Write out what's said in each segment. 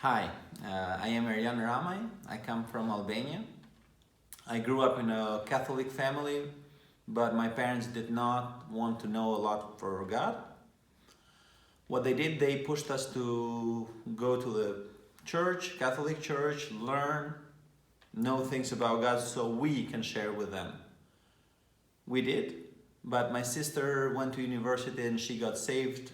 Hi, I am Erjan Ramay. I come from Albania. I grew up in a Catholic family, but my parents did not want to know a lot for God. What they did, they pushed us to go to the church, Catholic church, learn, know things about God so we can share with them. We did, but my sister went to university and she got saved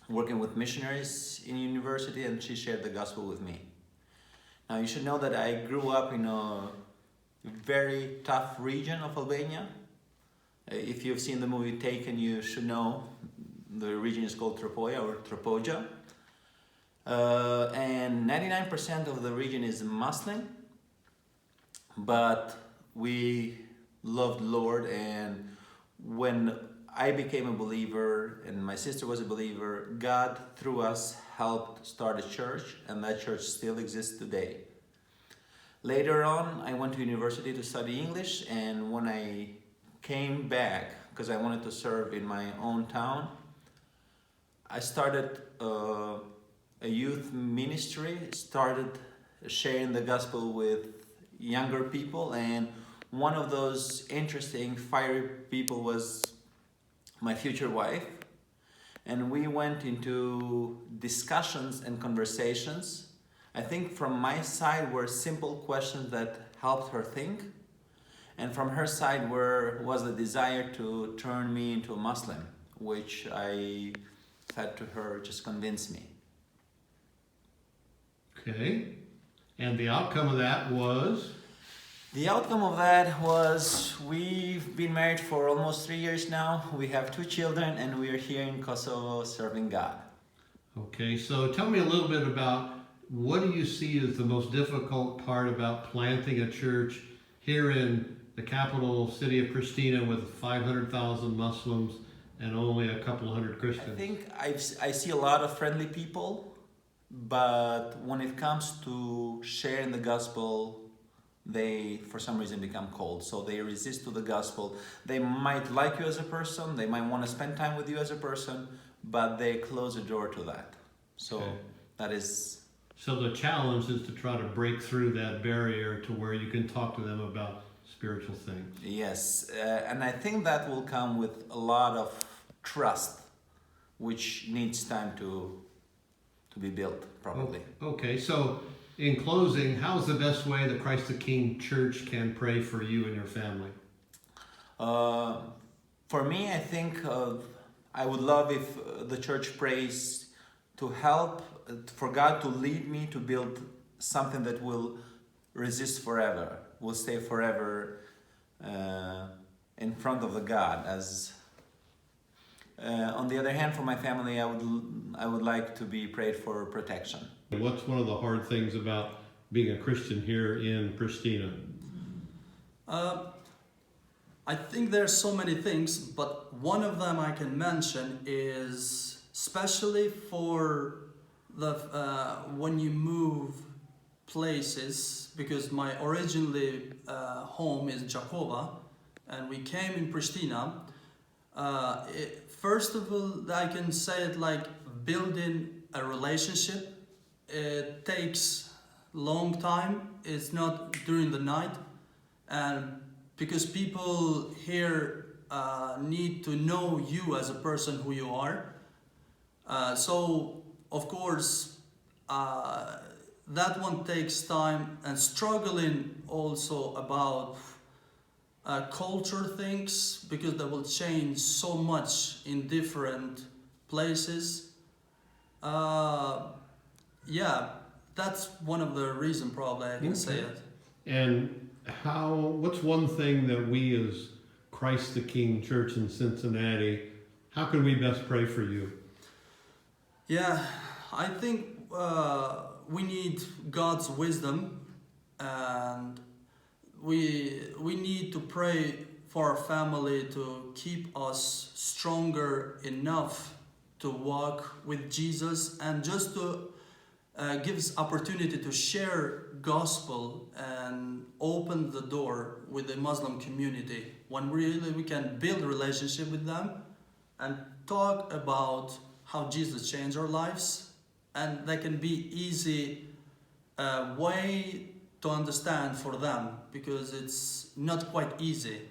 working with missionaries in university, and she shared the gospel with me. Now you should know that I grew up in a very tough region of Albania. If you've seen the movie Taken, you should know the region is called Tropoja or Tropoja. And 99% of the region is Muslim, but we loved Lord, and when I became a believer and my sister was a believer, God through us helped start a church, and that church still exists today. Later on, I went to university to study English, and when I came back, because I wanted to serve in my own town, I started a youth ministry, started sharing the gospel with younger people, and one of those interesting, fiery people was my future wife. And we went into discussions and conversations. I think from my side were simple questions that helped her think, and from her side was the desire to turn me into a Muslim, which I said to her, just convince me. Okay. And the outcome of that was? The outcome of that was we've been married for almost 3 years now. We have 2 children, and we are here in Kosovo serving God. Okay, so tell me a little bit about what do you see as the most difficult part about planting a church here in the capital city of Prishtina with 500,000 Muslims and only a couple hundred Christians? I think I see a lot of friendly people, but when it comes to sharing the gospel, they for some reason become cold, so they resist to the gospel. They might like you as a person, they might want to spend time with you as a person, but they close the door to that. So Okay. that is... So the challenge is to try to break through that barrier to where you can talk to them about spiritual things. Yes, and I think that will come with a lot of trust, which needs time to be built properly. Okay, so in closing, how's the best way that Christ the King Church can pray for you and your family? For me, I think I would love if the church prays to help, for God to lead me to build something that will resist forever, will stay forever in front of the God. As on the other hand, for my family, I would like to be prayed for protection. What's one of the hard things about being a Christian here in Prishtina? I think there's so many things, but one of them I can mention is especially for the when you move places, because my originally home is Jakova, and we came in Prishtina. First of all, I can say it like building a relationship. It takes long time. It's not during the night, and because people here need to know you as a person who you are. So of course that one takes time, and struggling also about culture things, because they will change so much in different places. Yeah, that's one of the reasons probably I can say it. And what's one thing that we as Christ the King Church in Cincinnati, how can we best pray for you? Yeah, I think we need God's wisdom, and we need to pray for our family to keep us stronger enough to walk with Jesus, and just to give us opportunity to share gospel and open the door with the Muslim community, when really we can build a relationship with them and talk about how Jesus changed our lives, and they can be easy way to understand for them, because it's not quite easy.